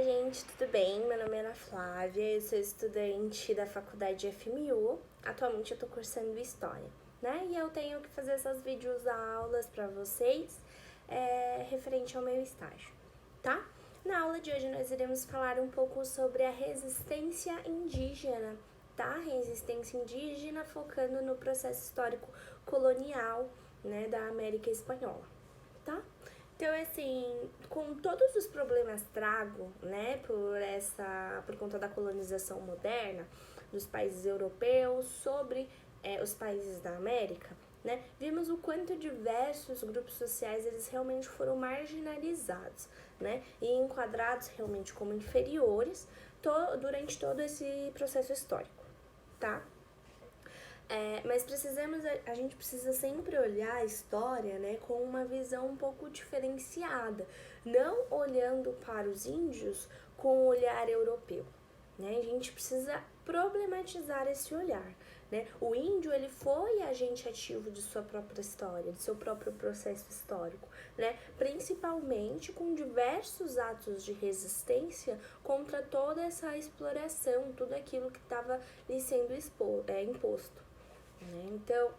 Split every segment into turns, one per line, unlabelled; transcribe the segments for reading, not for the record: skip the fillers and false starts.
gente, tudo bem? Meu nome é Ana Flávia, eu sou estudante da faculdade FMU. Atualmente eu tô cursando História, né? E eu tenho que fazer essas videoaulas pra vocês referente ao meu estágio, tá? Na aula de hoje nós iremos falar um pouco sobre a resistência indígena, tá? Resistência indígena focando no processo histórico colonial, né, da América Espanhola, tá? Então, assim, com todos os problemas trago, né, por conta da colonização moderna dos países europeus sobre os países da América, né, vimos o quanto diversos grupos sociais eles realmente foram marginalizados, né, e enquadrados realmente como inferiores durante todo esse processo histórico, tá? Mas a gente precisa sempre olhar a história, né, com uma visão um pouco diferenciada, não olhando para os índios com o olhar europeu, né? A gente precisa problematizar esse olhar, né? O índio, ele foi agente ativo de sua própria história, de seu próprio processo histórico, né? Principalmente com diversos atos de resistência contra toda essa exploração, tudo aquilo que estava lhe sendo imposto. Então,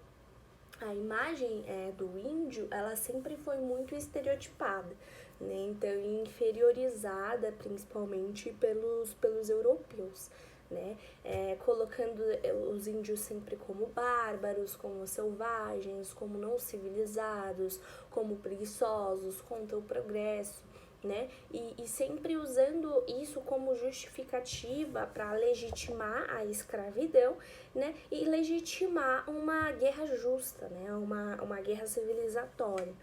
a imagem do índio, ela sempre foi muito estereotipada, né? Então, inferiorizada principalmente pelos europeus, né? Colocando os índios sempre como bárbaros, como selvagens, como não civilizados, como preguiçosos, contra o progresso, né? E sempre usando isso como justificativa para legitimar a escravidão, né? E legitimar uma guerra justa, né? Uma guerra civilizatória.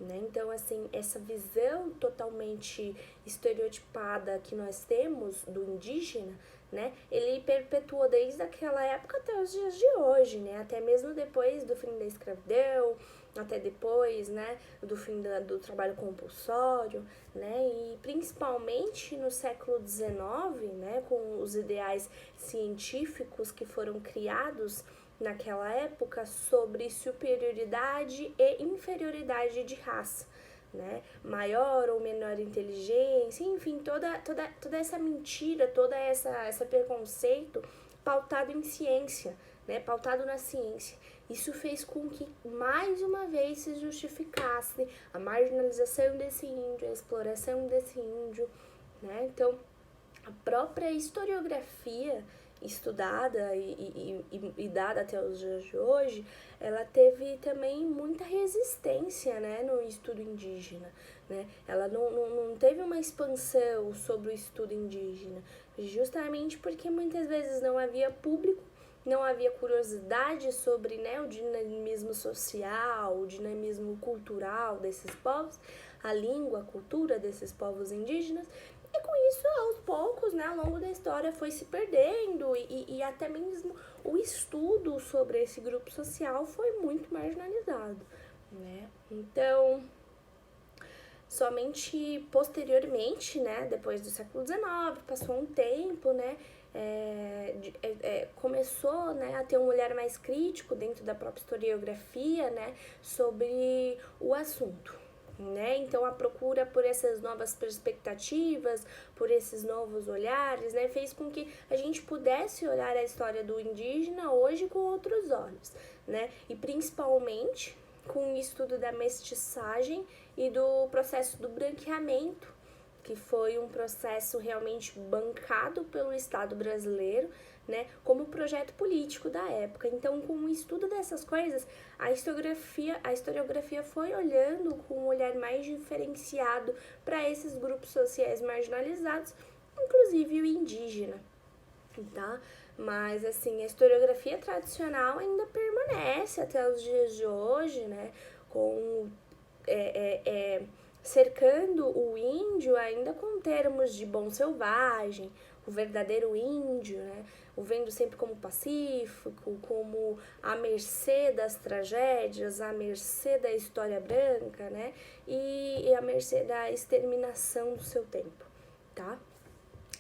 Né? Então, assim, essa visão totalmente estereotipada que nós temos do indígena, né? Ele perpetuou desde aquela época até os dias de hoje, né? Até mesmo depois do fim da escravidão, até depois, né, do fim do trabalho compulsório, né, e principalmente no século XIX, né, com os ideais científicos que foram criados naquela época sobre superioridade e inferioridade de raça, né, maior ou menor inteligência, enfim, toda essa mentira, toda essa preconceito pautado em ciência, né, pautado na ciência. Isso fez com que, mais uma vez, se justificasse a marginalização desse índio, a exploração desse índio, né? Então, a própria historiografia estudada e dada até os dias de hoje, ela teve também muita resistência, né, no estudo indígena, né? Ela não teve uma expansão sobre o estudo indígena, justamente porque muitas vezes não havia público, não havia curiosidade sobre, né, o dinamismo social, o dinamismo cultural desses povos, a língua, a cultura desses povos indígenas, e com isso, aos poucos, né, ao longo da história foi se perdendo e até mesmo o estudo sobre esse grupo social foi muito marginalizado, né? Então, somente posteriormente, né, depois do século XIX, passou um tempo, né, começou, né, a ter um olhar mais crítico dentro da própria historiografia, né, sobre o assunto. Né? Então a procura por essas novas perspectivas, por esses novos olhares, né, fez com que a gente pudesse olhar a história do indígena hoje com outros olhos, né? E principalmente com o estudo da mestiçagem e do processo do branqueamento, que foi um processo realmente bancado pelo Estado brasileiro, né, como projeto político da época. Então, com o estudo dessas coisas, a historiografia foi olhando com um olhar mais diferenciado para esses grupos sociais marginalizados, inclusive o indígena, tá? Mas, assim, a historiografia tradicional ainda permanece até os dias de hoje, né, com cercando o índio ainda com termos de bom selvagem, o verdadeiro índio, né? O vendo sempre como pacífico, como à mercê das tragédias, à mercê da história branca, né? E à mercê da exterminação do seu tempo, tá?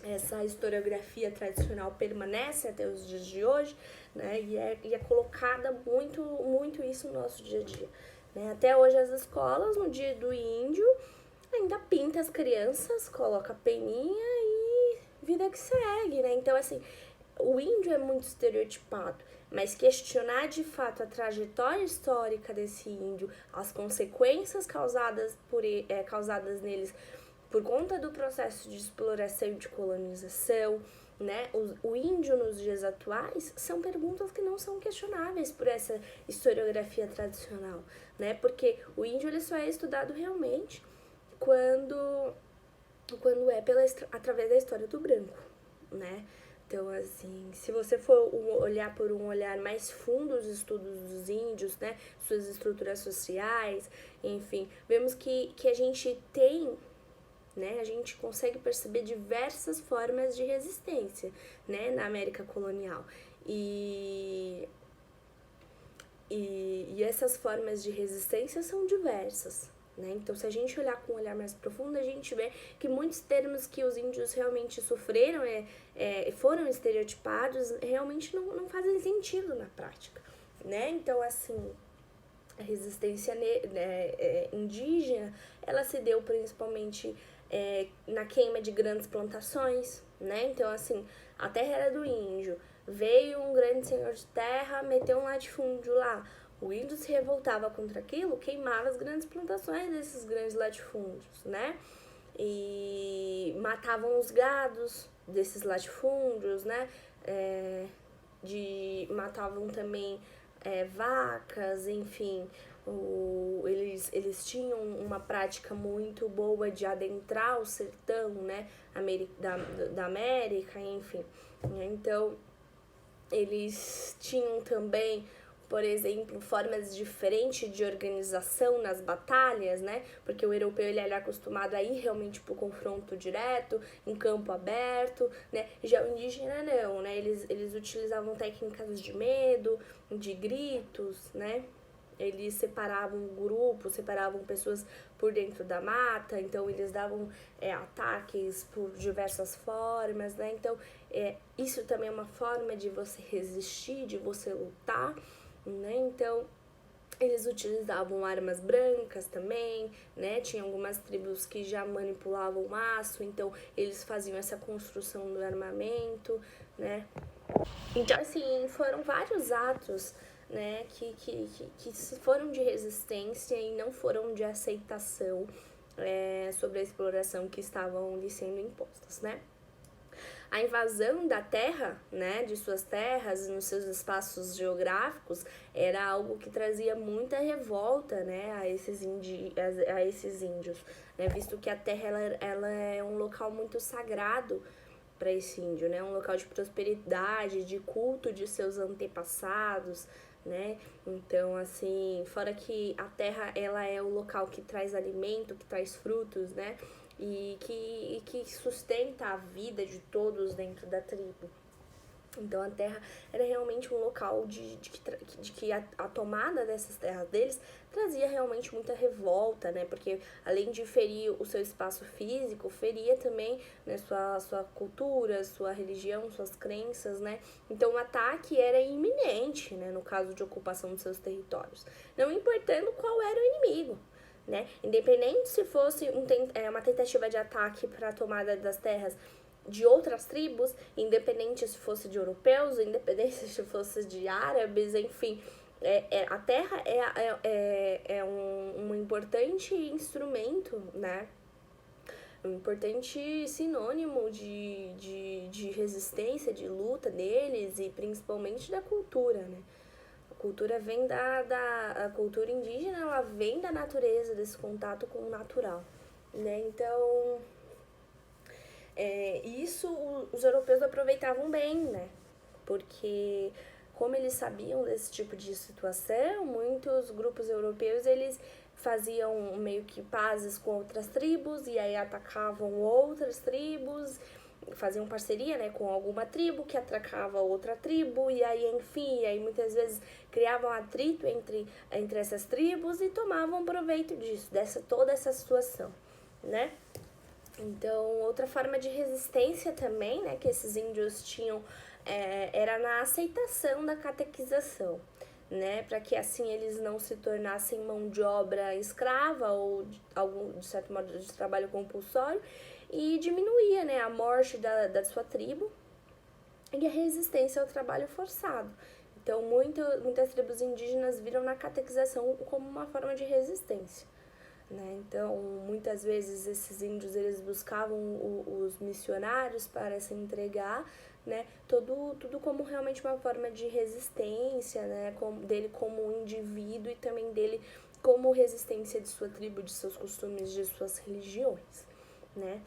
Essa historiografia tradicional permanece até os dias de hoje, né? E é colocada muito isso no nosso dia a dia. Né? Até hoje as escolas, no dia do índio, ainda pinta as crianças, coloca peninha vida que segue, né? Então, assim, o índio é muito estereotipado, mas questionar de fato a trajetória histórica desse índio, as consequências causadas neles por conta do processo de exploração e de colonização, né? O índio nos dias atuais são perguntas que não são questionáveis por essa historiografia tradicional, né? Porque o índio ele só é estudado realmente quando é através da história do branco, né? Então, assim, se você for olhar por um olhar mais fundo os estudos dos índios, né, suas estruturas sociais, enfim, vemos que a gente tem, né, a gente consegue perceber diversas formas de resistência, né, na América colonial. E essas formas de resistência são diversas, né? Então, se a gente olhar com um olhar mais profundo, a gente vê que muitos termos que os índios realmente sofreram, foram estereotipados, realmente não fazem sentido na prática, né? Então, assim, a resistência indígena, ela se deu principalmente na queima de grandes plantações, né? Então, assim, a terra era do índio, veio um grande senhor de terra, meteu um latifúndio lá. O índio se revoltava contra aquilo, queimava as grandes plantações desses grandes latifúndios, né? E matavam os gados desses latifúndios, né? Matavam também vacas, enfim. Eles tinham uma prática muito boa de adentrar o sertão, né? Da América, enfim. Então, eles tinham também, por exemplo, formas diferentes de organização nas batalhas, né? Porque o europeu ele era acostumado a ir realmente pro confronto direto, em campo aberto, né? Já o indígena não, né? Eles utilizavam técnicas de medo, de gritos, né? Eles separavam grupos, separavam pessoas por dentro da mata, então eles davam ataques por diversas formas, né? Então, isso também é uma forma de você resistir, de você lutar, né? Então, eles utilizavam armas brancas também, né? Tinha algumas tribos que já manipulavam o aço, então eles faziam essa construção do armamento, né? Então, assim, foram vários atos, né, que foram de resistência e não foram de aceitação sobre a exploração que estavam lhe sendo impostas, né? A invasão da terra, né, de suas terras, nos seus espaços geográficos, era algo que trazia muita revolta, né, a esses índios, né, visto que a terra ela é um local muito sagrado para esse índio, né, um local de prosperidade, de culto de seus antepassados, né? Então, assim, fora que a terra ela é o local que traz alimento, que traz frutos, né? E que sustenta a vida de todos dentro da tribo. Então, a terra era realmente um local de que a tomada dessas terras deles trazia realmente muita revolta, né? Porque, além de ferir o seu espaço físico, feria também, né, sua cultura, sua religião, suas crenças, né? Então, o ataque era iminente, né? No caso de ocupação dos seus territórios. Não importando qual era o inimigo, né? Independente se fosse uma tentativa de ataque para a tomada das terras de outras tribos, independente se fosse de europeus, independente se fosse de árabes, enfim, a terra é um importante instrumento, né? Um importante sinônimo de resistência, de luta deles e principalmente da cultura, né? A cultura vem a cultura indígena, ela vem da natureza, desse contato com o natural, né? Então, isso os europeus aproveitavam bem, né? Porque como eles sabiam desse tipo de situação, muitos grupos europeus, eles faziam meio que pazes com outras tribos e aí atacavam outras tribos, faziam parceria, né, com alguma tribo que atacava outra tribo e aí, enfim, e aí muitas vezes criavam atrito entre essas tribos e tomavam proveito disso, toda essa situação, né? Então, outra forma de resistência também, né, que esses índios tinham era na aceitação da catequização, né, para que assim eles não se tornassem mão de obra escrava ou de certo modo de trabalho compulsório e diminuía, né, a morte da sua tribo e a resistência ao trabalho forçado. Então, muitas tribos indígenas viram na catequização como uma forma de resistência, né? Então, muitas vezes esses índios eles buscavam os missionários para se entregar, né? Tudo como realmente uma forma de resistência, né? Dele como indivíduo e também dele como resistência de sua tribo, de seus costumes, de suas religiões, né?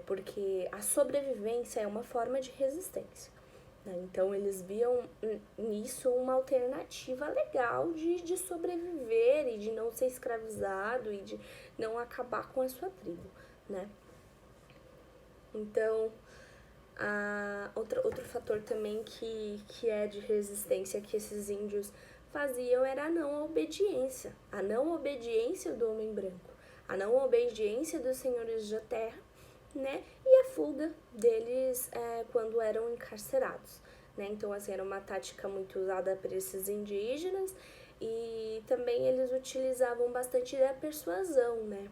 Porque a sobrevivência é uma forma de resistência. Então, eles viam nisso uma alternativa legal de sobreviver e de não ser escravizado e de não acabar com a sua tribo, né? Então, outro fator também que é de resistência que esses índios faziam era a não obediência do homem branco, a não obediência dos senhores da terra, né? E a fuga deles quando eram encarcerados, né? Então, assim, era uma tática muito usada por esses indígenas e também eles utilizavam bastante da persuasão, né?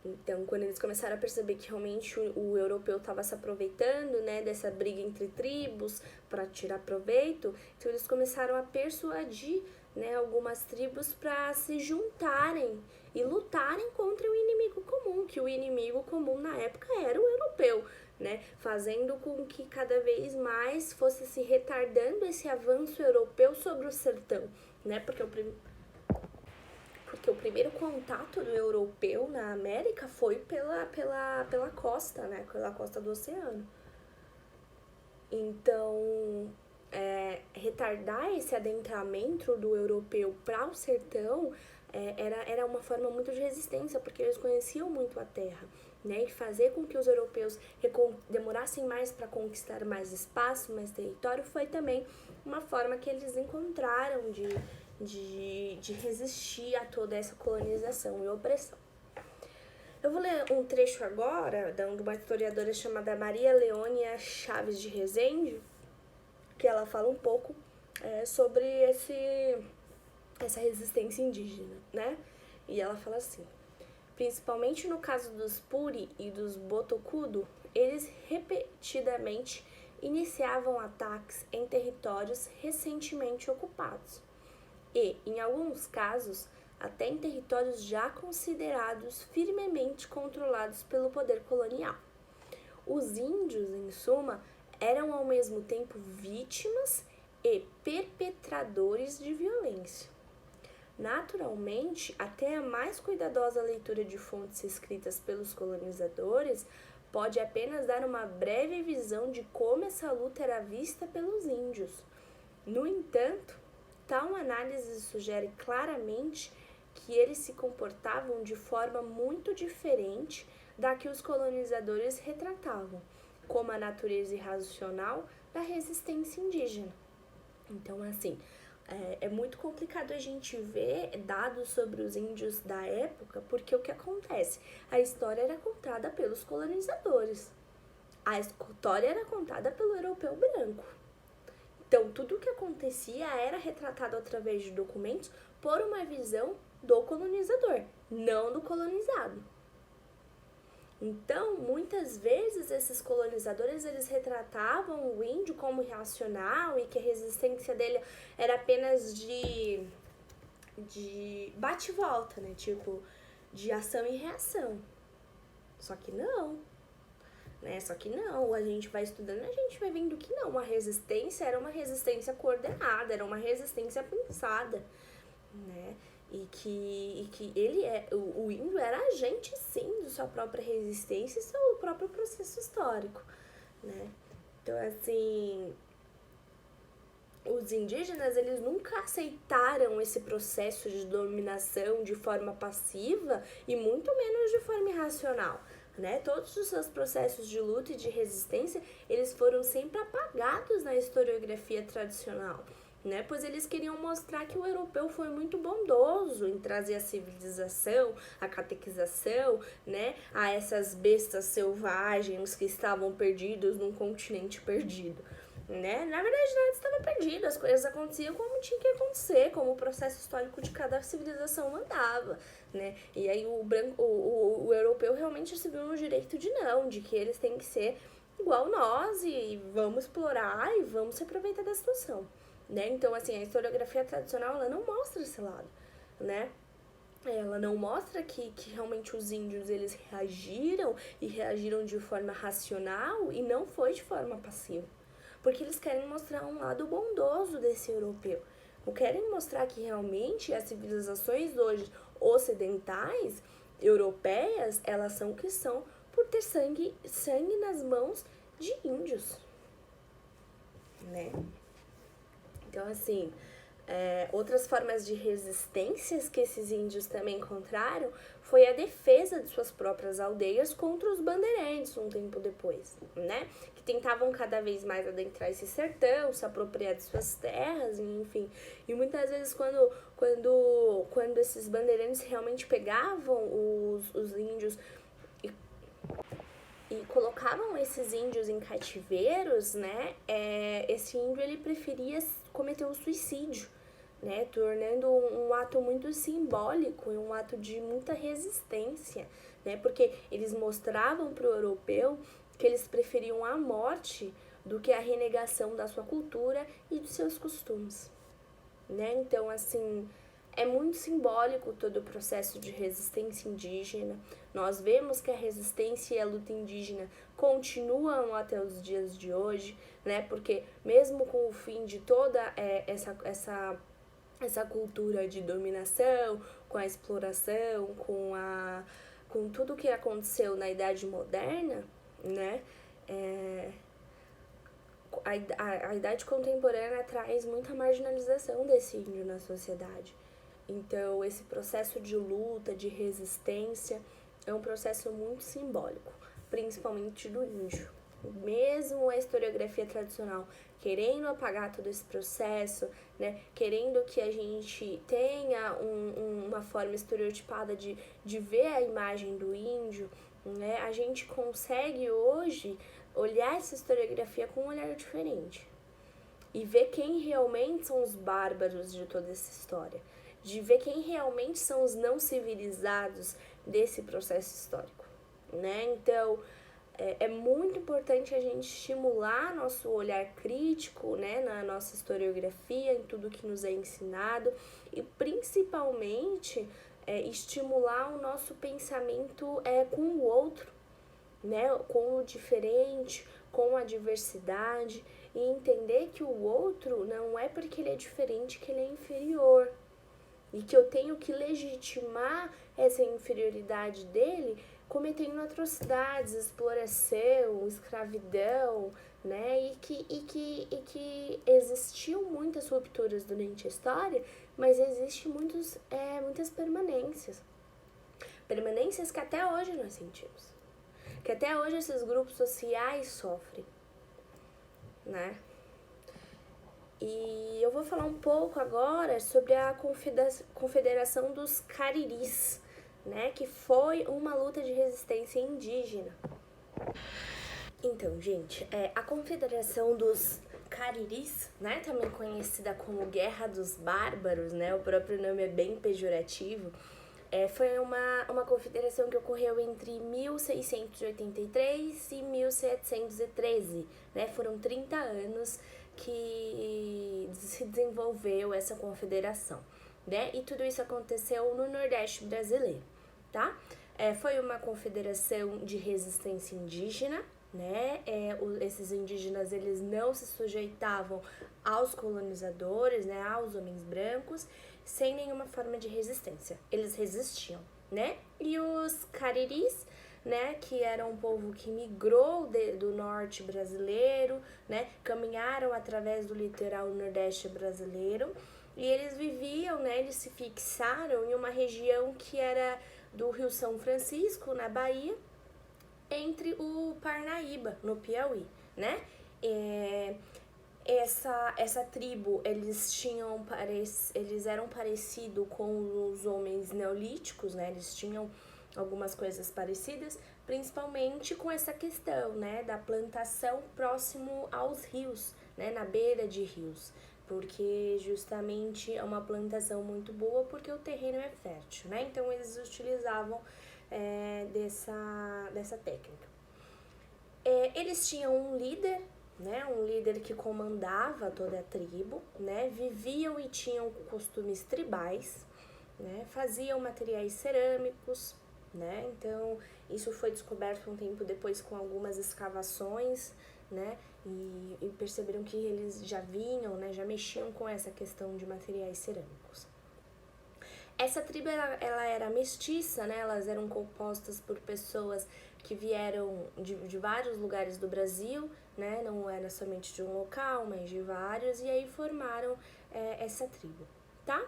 Então, quando eles começaram a perceber que realmente o europeu estava se aproveitando, né, dessa briga entre tribos para tirar proveito, então eles começaram a persuadir, né, algumas tribos para se juntarem e lutarem contra o inimigo comum, que o inimigo comum na época era o europeu, né, fazendo com que cada vez mais fosse se retardando esse avanço europeu sobre o sertão, né, porque o primeiro contato do europeu na América foi pela costa, né? Pela costa do oceano. Então, retardar esse adentramento do europeu para o sertão era uma forma muito de resistência, porque eles conheciam muito a terra, né? E fazer com que os europeus demorassem mais para conquistar mais espaço, mais território, foi também uma forma que eles encontraram de resistir a toda essa colonização e opressão. Eu vou ler um trecho agora de uma historiadora chamada Maria Leônia Chaves de Rezende, que ela fala um pouco sobre essa resistência indígena, né? E ela fala assim: principalmente no caso dos Puri e dos Botocudo, eles repetidamente iniciavam ataques em territórios recentemente ocupados e, em alguns casos, até em territórios já considerados firmemente controlados pelo poder colonial. Os índios, em suma, eram ao mesmo tempo vítimas e perpetradores de violência. Naturalmente, até a mais cuidadosa leitura de fontes escritas pelos colonizadores pode apenas dar uma breve visão de como essa luta era vista pelos índios. No entanto, tal análise sugere claramente que eles se comportavam de forma muito diferente da que os colonizadores retratavam, como a natureza irracional da resistência indígena. Então, assim, é muito complicado a gente ver dados sobre os índios da época, porque o que acontece? A história era contada pelos colonizadores, a história era contada pelo europeu branco. Então, tudo o que acontecia era retratado através de documentos por uma visão do colonizador, não do colonizado. Então, muitas vezes, esses colonizadores, eles retratavam o índio como irracional e que a resistência dele era apenas de bate e volta, né? Tipo, de ação e reação. Só que não. A gente vai estudando, a gente vai vendo que não, a resistência era uma resistência coordenada, era uma resistência pensada, né? E que o índio era agente, sim, de sua própria resistência e seu próprio processo histórico, né? Então, assim, os indígenas, eles nunca aceitaram esse processo de dominação de forma passiva e muito menos de forma irracional, né? Todos os seus processos de luta e de resistência, eles foram sempre apagados na historiografia tradicional, né? Pois eles queriam mostrar que o europeu foi muito bondoso em trazer a civilização, a catequização, né? A essas bestas selvagens que estavam perdidos num continente perdido, né? Na verdade, nada estava perdido, as coisas aconteciam como tinha que acontecer, como o processo histórico de cada civilização mandava, né? E aí o europeu realmente se viu no direito de não, de que eles têm que ser igual nós e vamos explorar e vamos se aproveitar da situação, né? Então, assim, a historiografia tradicional, ela não mostra esse lado, né? Ela não mostra que realmente os índios, eles reagiram e reagiram de forma racional e não foi de forma passiva. Porque eles querem mostrar um lado bondoso desse europeu. Não querem mostrar que realmente as civilizações hoje ocidentais, europeias, elas são o que são por ter sangue nas mãos de índios, né? Então, assim, outras formas de resistências que esses índios também encontraram foi a defesa de suas próprias aldeias contra os bandeirantes um tempo depois, né? Que tentavam cada vez mais adentrar esse sertão, se apropriar de suas terras, enfim. E muitas vezes quando esses bandeirantes realmente pegavam os índios e colocavam esses índios em cativeiros, né? Esse índio, ele preferia cometer o suicídio, né? Tornando um ato muito simbólico e um ato de muita resistência, né? Porque eles mostravam para o europeu que eles preferiam a morte do que a renegação da sua cultura e dos seus costumes, né? Então, assim, é muito simbólico todo o processo de resistência indígena. Nós vemos que a resistência e a luta indígena continuam até os dias de hoje, né? Porque mesmo com o fim de toda essa cultura de dominação, com a exploração, com tudo que aconteceu na Idade Moderna, né? A idade contemporânea traz muita marginalização desse índio na sociedade. Então, esse processo de luta, de resistência, é um processo muito simbólico, principalmente do índio. Mesmo a historiografia tradicional querendo apagar todo esse processo, né, querendo que a gente tenha uma forma estereotipada de ver a imagem do índio, né, a gente consegue hoje olhar essa historiografia com um olhar diferente e ver quem realmente são os bárbaros de toda essa história, de ver quem realmente são os não civilizados desse processo histórico, né? Então, é muito importante a gente estimular nosso olhar crítico, né, na nossa historiografia, em tudo que nos é ensinado e principalmente estimular o nosso pensamento com o outro, né, com o diferente, com a diversidade e entender que o outro não é porque ele é diferente que ele é inferior e que eu tenho que legitimar essa inferioridade dele cometendo atrocidades, exploração, escravidão, né, e que existiu muitas rupturas durante a história, mas existem muitas permanências que até hoje nós sentimos, que até hoje esses grupos sociais sofrem, né? E eu vou falar um pouco agora sobre a Confederação dos Cariris, né? Que foi uma luta de resistência indígena. Então, gente, a Confederação dos Cariris, né? Também conhecida como Guerra dos Bárbaros, né? O próprio nome é bem pejorativo. Foi uma confederação que ocorreu entre 1683 e 1713, né? Foram 30 anos que se desenvolveu essa confederação, né? E tudo isso aconteceu no Nordeste brasileiro, tá? Foi uma confederação de resistência indígena, né? Esses indígenas, eles não se sujeitavam aos colonizadores, né? Aos homens brancos, sem nenhuma forma de resistência. Eles resistiam, né? E os cariris, né, que era um povo que migrou do norte brasileiro, né, caminharam através do litoral nordeste brasileiro, e eles viviam, né, eles se fixaram em uma região que era do Rio São Francisco, na Bahia, entre o Parnaíba, no Piauí, né? Essa tribo, eles eram parecidos com os homens neolíticos, né? Eles tinham algumas coisas parecidas, principalmente com essa questão, né, da plantação próximo aos rios, né, na beira de rios, porque justamente é uma plantação muito boa porque o terreno é fértil, né? Então eles utilizavam dessa técnica. Eles tinham um líder, né? Um líder que comandava toda a tribo, né? Viviam e tinham costumes tribais, né? Faziam materiais cerâmicos, né? Então isso foi descoberto um tempo depois com algumas escavações, né? E perceberam que eles já vinham, né? Já mexiam com essa questão de materiais cerâmicos. Essa tribo ela era mestiça, né? Elas eram compostas por pessoas que vieram de vários lugares do Brasil, né? Não era somente de um local, mas de vários, e aí formaram essa tribo, tá?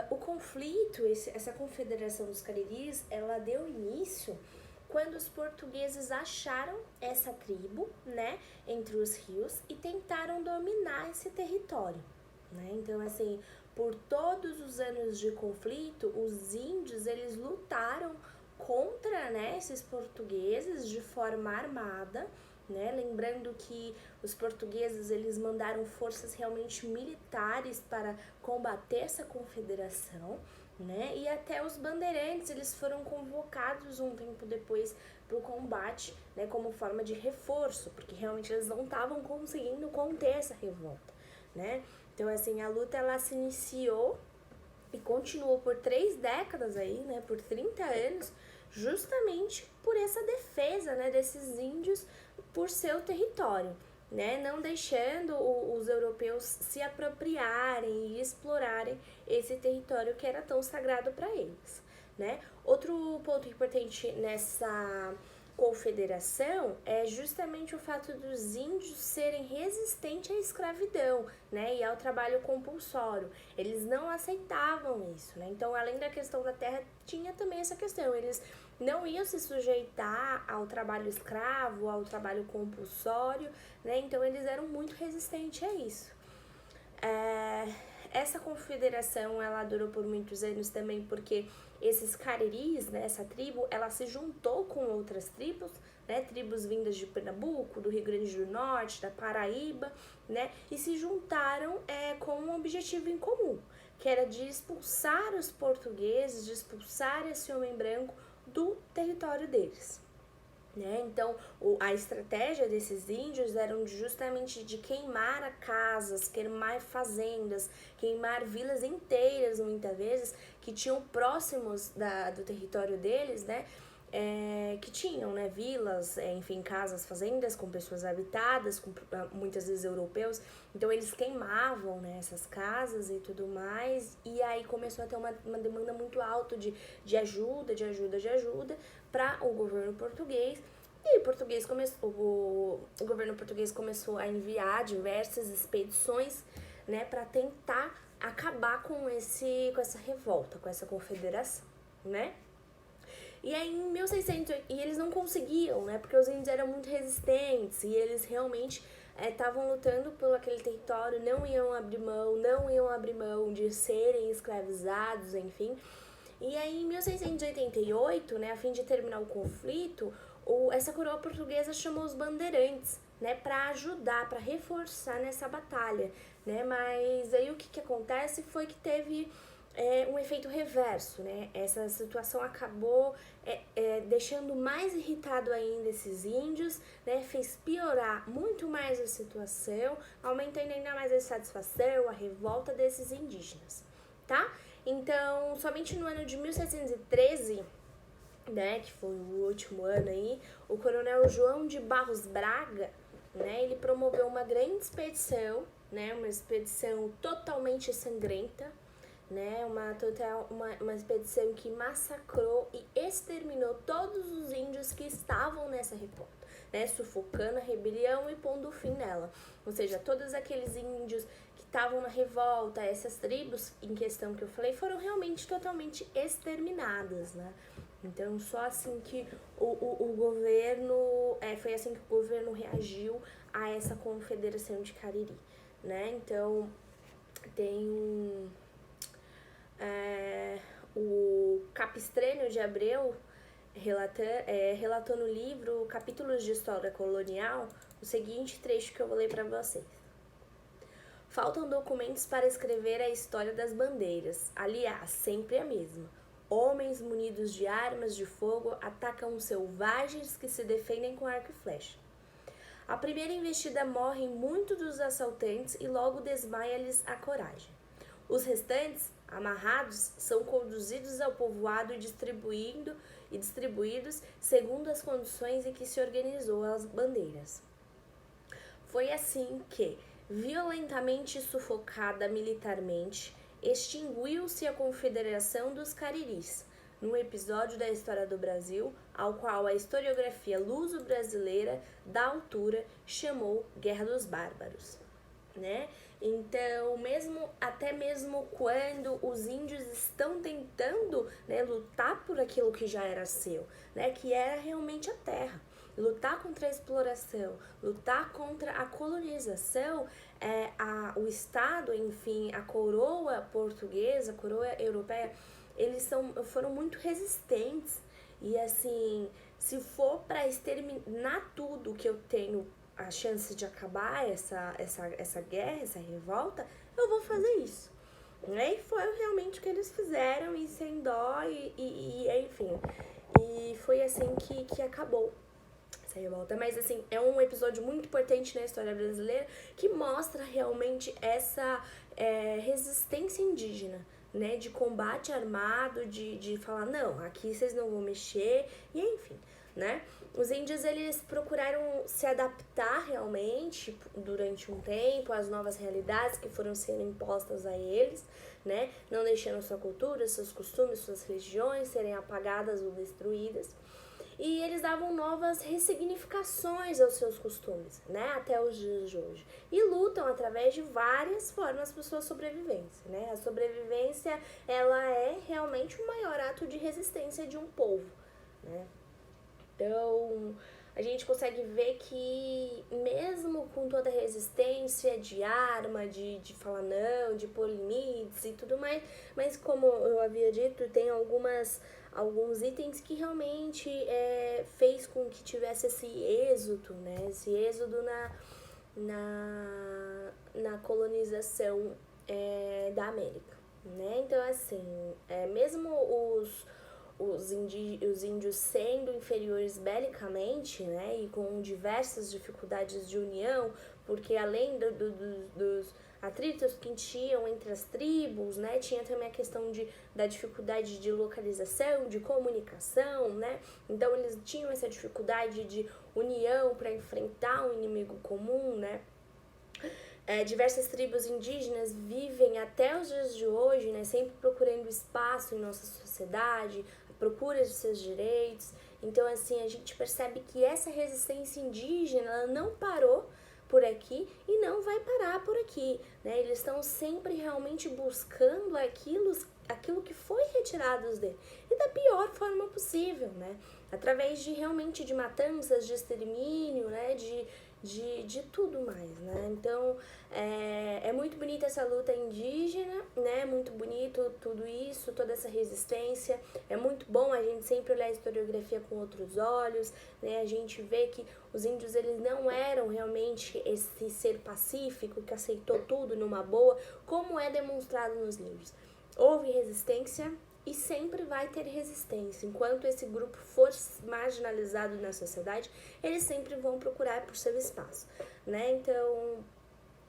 O conflito, essa confederação dos Cariris, ela deu início quando os portugueses acharam essa tribo, né, entre os rios e tentaram dominar esse território, né? Então, assim, por todos os anos de conflito, os índios, eles lutaram contra, né, esses portugueses de forma armada, né? Lembrando que os portugueses, eles mandaram forças realmente militares para combater essa confederação, né? E até os bandeirantes, eles foram convocados um tempo depois para o combate, né, como forma de reforço, porque realmente eles não estavam conseguindo conter essa revolta, né? Então, assim, a luta, ela se iniciou e continuou por 3 décadas aí, né, por 30 anos, justamente por essa defesa, né, desses índios por seu território, né, não deixando os europeus se apropriarem e explorarem esse território que era tão sagrado para eles, né. Outro ponto importante nessa confederação é justamente o fato dos índios serem resistentes à escravidão, né, e ao trabalho compulsório. Eles não aceitavam isso, né? Então, além da questão da terra, tinha também essa questão. Eles não iam se sujeitar ao trabalho escravo, ao trabalho compulsório, né? Então, eles eram muito resistentes a isso. Essa confederação, ela durou por muitos anos também porque esses cariris, né, essa tribo, ela se juntou com outras tribos, né, tribos vindas de Pernambuco, do Rio Grande do Norte, da Paraíba, né, e se juntaram com um objetivo em comum, que era de expulsar os portugueses, de expulsar esse homem branco do território deles. Né? Então, a estratégia desses índios era justamente de queimar casas, queimar fazendas, queimar vilas inteiras, muitas vezes, que tinham próximos do território deles, né? Que tinham, né, vilas, enfim, casas, fazendas com pessoas habitadas, com muitas vezes europeus. Então eles queimavam, né, essas casas e tudo mais, e aí começou a ter uma demanda muito alta de ajuda para o governo português. E o governo português começou a enviar diversas expedições, né, para tentar acabar com essa revolta, com essa confederação, né? E aí em 1600, e eles não conseguiam, né, porque os índios eram muito resistentes e eles realmente estavam lutando por aquele território, não iam abrir mão de serem escravizados, enfim. E aí em 1688, né, a fim de terminar o conflito, essa coroa portuguesa chamou os bandeirantes, né, para ajudar, para reforçar nessa batalha, né, mas aí o que acontece foi que teve um efeito reverso, né, essa situação acabou deixando mais irritado ainda esses índios, né, fez piorar muito mais a situação, aumentando ainda mais a insatisfação, a revolta desses indígenas, tá? Então, somente no ano de 1713, né, que foi o último ano aí, o coronel João de Barros Braga, né, ele promoveu uma grande expedição, né, uma expedição totalmente sangrenta, né, uma expedição que massacrou e exterminou todos os índios que estavam nessa revolta, né, sufocando a rebelião e pondo fim nela. Ou seja, todos aqueles índios que estavam na revolta, essas tribos em questão que eu falei, foram realmente totalmente exterminadas, né. Então, só assim que o governo, foi assim que o governo reagiu a essa confederação de Cariri, né? Então, tem o Capistrânio de Abreu relatou no livro Capítulos de História Colonial o seguinte trecho que eu vou ler para vocês. Faltam documentos para escrever a história das bandeiras. Aliás, sempre a mesma. Homens munidos de armas de fogo atacam os selvagens que se defendem com arco e flecha. A primeira investida morrem muitos dos assaltantes e logo desmaia-lhes a coragem. Os restantes, amarrados, são conduzidos ao povoado e distribuídos segundo as condições em que se organizou as bandeiras. Foi assim que, violentamente sufocada militarmente, extinguiu-se a Confederação dos Cariris, num episódio da história do Brasil, ao qual a historiografia luso-brasileira da altura chamou Guerra dos Bárbaros, né? Então, até mesmo quando os índios estão tentando, né, lutar por aquilo que já era seu, né, que era realmente a terra, lutar contra a exploração, lutar contra a colonização, o Estado, enfim, a coroa portuguesa, a coroa europeia, eles foram muito resistentes. E assim, se for para exterminar tudo que eu tenho a chance de acabar essa guerra, essa revolta, eu vou fazer isso. E foi realmente o que eles fizeram, e sem dó, enfim. E foi assim que acabou essa revolta. Mas assim, é um episódio muito importante na história brasileira que mostra realmente essa resistência indígena, né, de combate armado, de falar, não, aqui vocês não vão mexer, e enfim, né. Os índios, eles procuraram se adaptar realmente durante um tempo às novas realidades que foram sendo impostas a eles, né, não deixando sua cultura, seus costumes, suas religiões serem apagadas ou destruídas. E eles davam novas ressignificações aos seus costumes, né, até os dias de hoje. E lutam através de várias formas por sua sobrevivência, né. A sobrevivência, ela é realmente o maior ato de resistência de um povo, né. Então, a gente consegue ver que mesmo com toda a resistência de arma, de falar não, de pôr limites e tudo mais, mas como eu havia dito, tem alguns itens que realmente fez com que tivesse esse êxodo, né? Esse êxodo na colonização da América, né? Então, assim, mesmo os índios sendo inferiores belicamente, né, e com diversas dificuldades de união, porque além dos atritos que tinham entre as tribos, né, tinha também a questão da dificuldade de localização, de comunicação, né, então eles tinham essa dificuldade de união para enfrentar um inimigo comum, né. Diversas tribos indígenas vivem até os dias de hoje, né, sempre procurando espaço em nossa sociedade, a procura de seus direitos. Então, assim, a gente percebe que essa resistência indígena, ela não parou por aqui e não vai parar por aqui, né? Eles estão sempre realmente buscando aquilo que foi retirado dele, e da pior forma possível, né? Através realmente de matanças, de extermínio, né? De tudo mais, né? Então, é muito bonita essa luta indígena, né? Muito bonito tudo isso, toda essa resistência. É muito bom a gente sempre olhar a historiografia com outros olhos, né? A gente vê que os índios, eles não eram realmente esse ser pacífico que aceitou tudo numa boa, como é demonstrado nos livros. Houve resistência e sempre vai ter resistência. Enquanto esse grupo for marginalizado na sociedade, eles sempre vão procurar por seu espaço, né? Então,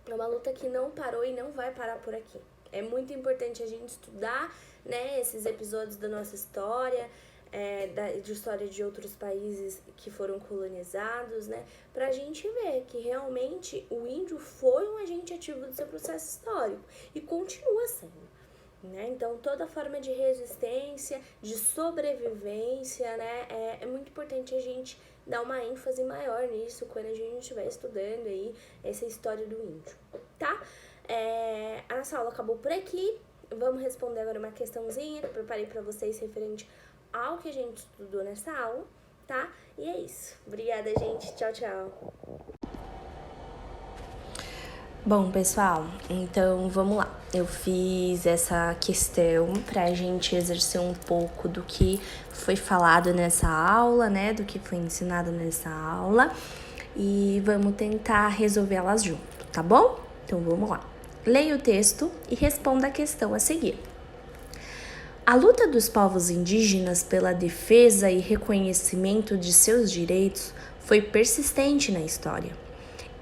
é uma luta que não parou e não vai parar por aqui. É muito importante a gente estudar, né, esses episódios da nossa história, de história de outros países que foram colonizados, né, pra gente ver que realmente o índio foi um agente ativo do seu processo histórico e continua sendo. Né? Então, toda forma de resistência, de sobrevivência, né? É muito importante a gente dar uma ênfase maior nisso quando a gente estiver estudando aí essa história do índio, tá? A nossa aula acabou por aqui. Vamos responder agora uma questãozinha que eu preparei para vocês referente ao que a gente estudou nessa aula, tá? E é isso. Obrigada, gente. Tchau, tchau. Bom, pessoal, então vamos lá. Eu fiz essa questão pra gente exercer um pouco do que foi falado nessa aula, né? Do que foi ensinado nessa aula. E vamos tentar resolver elas junto, tá bom? Então vamos lá. leia o texto e responda a questão a seguir. A luta dos povos indígenas pela defesa e reconhecimento de seus direitos foi persistente na história.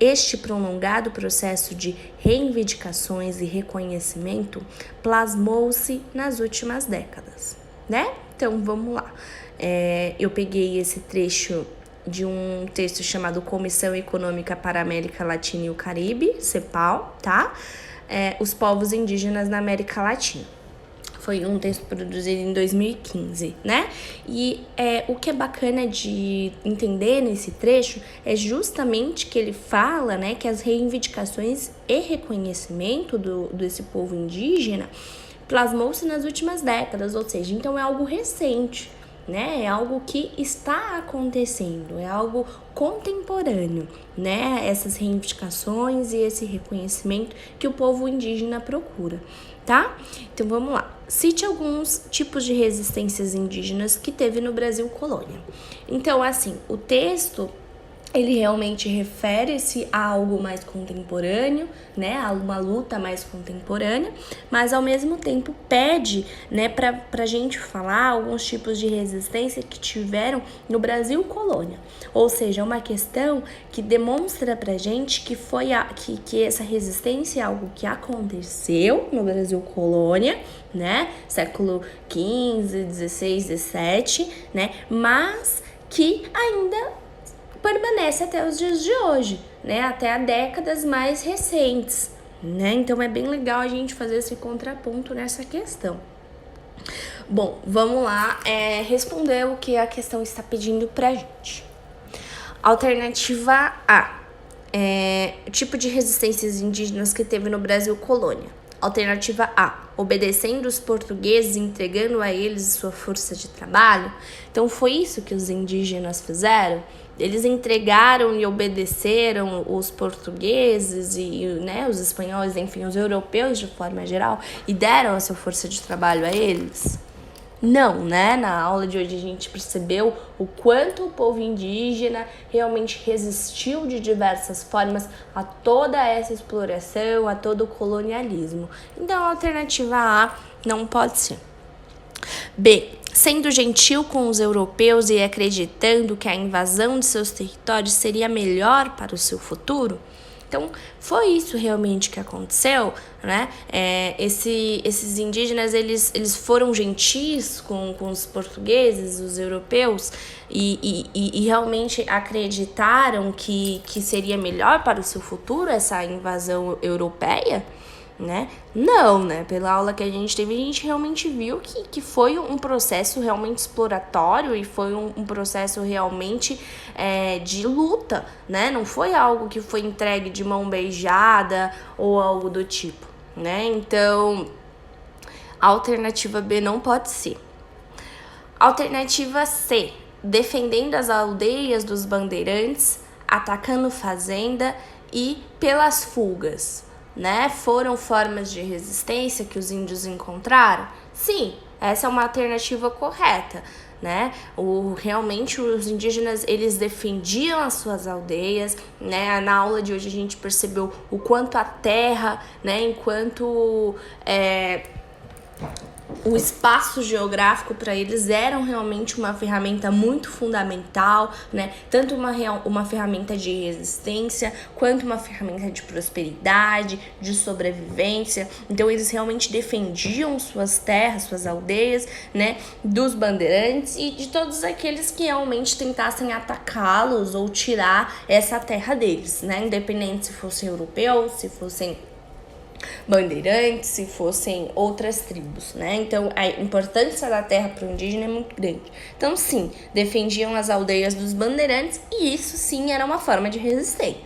Este prolongado processo de reivindicações e reconhecimento plasmou-se nas últimas décadas, né? Então, vamos lá. Eu peguei esse trecho de um texto chamado Comissão Econômica para a América Latina e o Caribe, CEPAL, tá? Os povos indígenas na América Latina. Foi um texto produzido em 2015, né? E o que é bacana de entender nesse trecho é justamente que ele fala, né, que as reivindicações e reconhecimento desse povo indígena plasmou-se nas últimas décadas, ou seja, então é algo recente, né? É algo que está acontecendo, é algo contemporâneo, né? Essas reivindicações e esse reconhecimento que o povo indígena procura, tá? Então vamos lá. Cite alguns tipos de resistências indígenas que teve no Brasil colônia. Então, assim, o texto ele realmente refere-se a algo mais contemporâneo, né, a uma luta mais contemporânea, mas ao mesmo tempo pede, né, pra gente falar alguns tipos de resistência que tiveram no Brasil colônia. Ou seja, uma questão que demonstra pra gente que que essa resistência é algo que aconteceu no Brasil colônia, né, século XV, XVI, XVII, né, mas que ainda permanece até os dias de hoje, né? Até décadas mais recentes, né? Então é bem legal a gente fazer esse contraponto nessa questão. Bom, vamos lá responder o que a questão está pedindo pra gente. Alternativa A. Tipo de resistências indígenas que teve no Brasil colônia. Alternativa A. Obedecendo os portugueses e entregando a eles sua força de trabalho. Então foi isso que os indígenas fizeram? Eles entregaram e obedeceram os portugueses e, né, os espanhóis, enfim, os europeus de forma geral, e deram a sua força de trabalho a eles? Não, né? Na aula de hoje a gente percebeu o quanto o povo indígena realmente resistiu de diversas formas a toda essa exploração, a todo o colonialismo. Então a alternativa A não pode ser. B. Sendo gentil com os europeus e acreditando que a invasão de seus territórios seria melhor para o seu futuro? Então, foi isso realmente que aconteceu, né? Esses indígenas, eles foram gentis com os portugueses, os europeus, e realmente acreditaram que seria melhor para o seu futuro essa invasão europeia? Né? Não, né? Pela aula que a gente teve, a gente realmente viu que foi um processo realmente exploratório e foi um processo realmente de luta, né? Não foi algo que foi entregue de mão beijada ou algo do tipo, né? Então, a alternativa B não pode ser. Alternativa C, defendendo as aldeias dos bandeirantes, atacando fazenda e pelas fugas. Né? Foram formas de resistência que os índios encontraram? Sim, essa é uma alternativa correta, né? Realmente os indígenas, eles defendiam as suas aldeias, né? Na aula de hoje a gente percebeu o quanto a terra, né? Enquanto o espaço geográfico para eles eram realmente uma ferramenta muito fundamental, né? Tanto uma ferramenta de resistência, quanto uma ferramenta de prosperidade, de sobrevivência. Então, eles realmente defendiam suas terras, suas aldeias, né? Dos bandeirantes e de todos aqueles que realmente tentassem atacá-los ou tirar essa terra deles, né? Independente se fossem europeus, se fossem bandeirantes, se fossem outras tribos, né? Então, a importância da terra para o indígena é muito grande. Então, sim, defendiam as aldeias dos bandeirantes e isso, sim, era uma forma de resistência.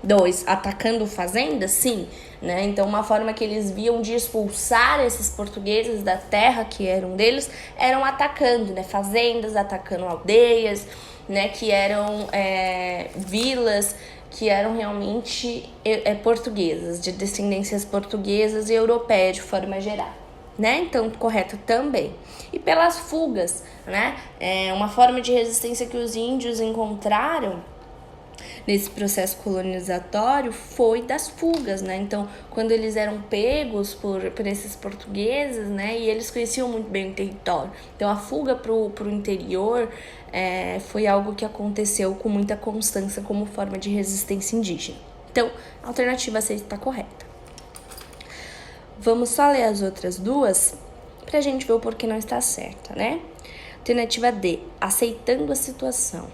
2, atacando fazendas, sim, né? Então, uma forma que eles viam de expulsar esses portugueses da terra que eram deles, eram atacando, né? Fazendas, atacando aldeias, né? Que eram vilas que eram realmente portuguesas, de descendências portuguesas e europeias de forma geral, né? Então, correto também. E pelas fugas, né? Uma forma de resistência que os índios encontraram nesse processo colonizatório foi das fugas, né? Então, quando eles eram pegos por esses portugueses, né? E eles conheciam muito bem o território. Então, a fuga pro interior foi algo que aconteceu com muita constância como forma de resistência indígena. Então, a alternativa C está correta. Vamos só ler as outras duas pra gente ver o porquê não está certa, né? Alternativa D, aceitando a situação.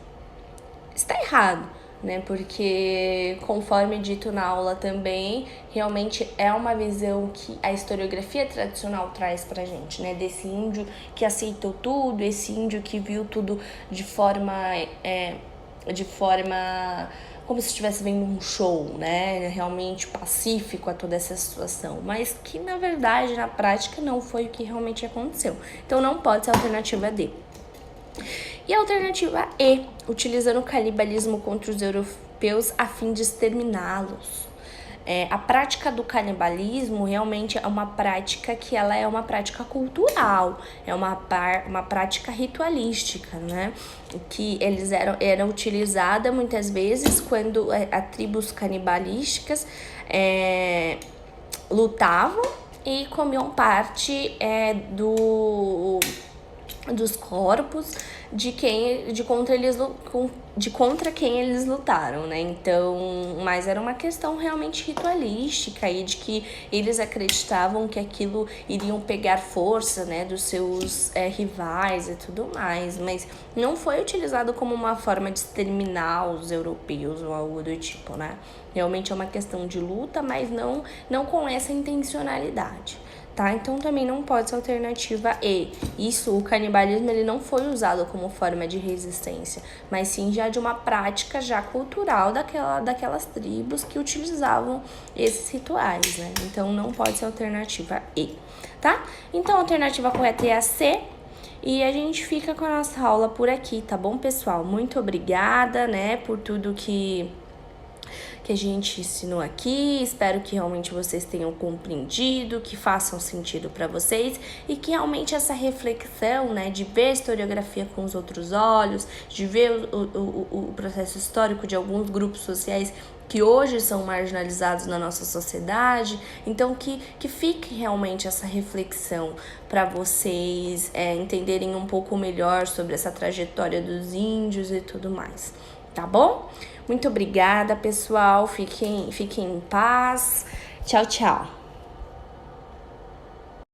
Está errado, né? Porque, conforme dito na aula também, realmente é uma visão que a historiografia tradicional traz pra gente, né? Desse índio que aceitou tudo, esse índio que viu tudo de forma como se estivesse vendo um show, né? Realmente pacífico a toda essa situação, mas que na verdade, na prática, não foi o que realmente aconteceu. Então não pode ser a alternativa D. E a alternativa E, utilizando o canibalismo contra os europeus a fim de exterminá-los. A prática do canibalismo realmente é uma prática que ela é uma prática cultural, é uma prática ritualística, né? Que eles era utilizada muitas vezes quando as tribos canibalísticas lutavam e comiam parte dos corpos contra quem eles lutaram, né? Então, mas era uma questão realmente ritualística e de que eles acreditavam que aquilo iriam pegar força, né, dos seus rivais e tudo mais, mas não foi utilizado como uma forma de exterminar os europeus ou algo do tipo, né? Realmente é uma questão de luta, mas não com essa intencionalidade. Tá? Então também não pode ser alternativa E. O canibalismo ele não foi usado como forma de resistência, mas sim já de uma prática já cultural daquelas tribos que utilizavam esses rituais, né? Então não pode ser alternativa E, tá? Então a alternativa correta é a C. E a gente fica com a nossa aula por aqui, tá bom, pessoal? Muito obrigada, né, por tudo que a gente ensinou aqui. Espero que realmente vocês tenham compreendido, que façam sentido para vocês e que realmente essa reflexão, né, de ver a historiografia com os outros olhos, de ver o processo histórico de alguns grupos sociais que hoje são marginalizados na nossa sociedade, então que fique realmente essa reflexão para vocês entenderem um pouco melhor sobre essa trajetória dos índios e tudo mais, tá bom? Muito obrigada, pessoal. Fiquem em paz. Tchau, tchau.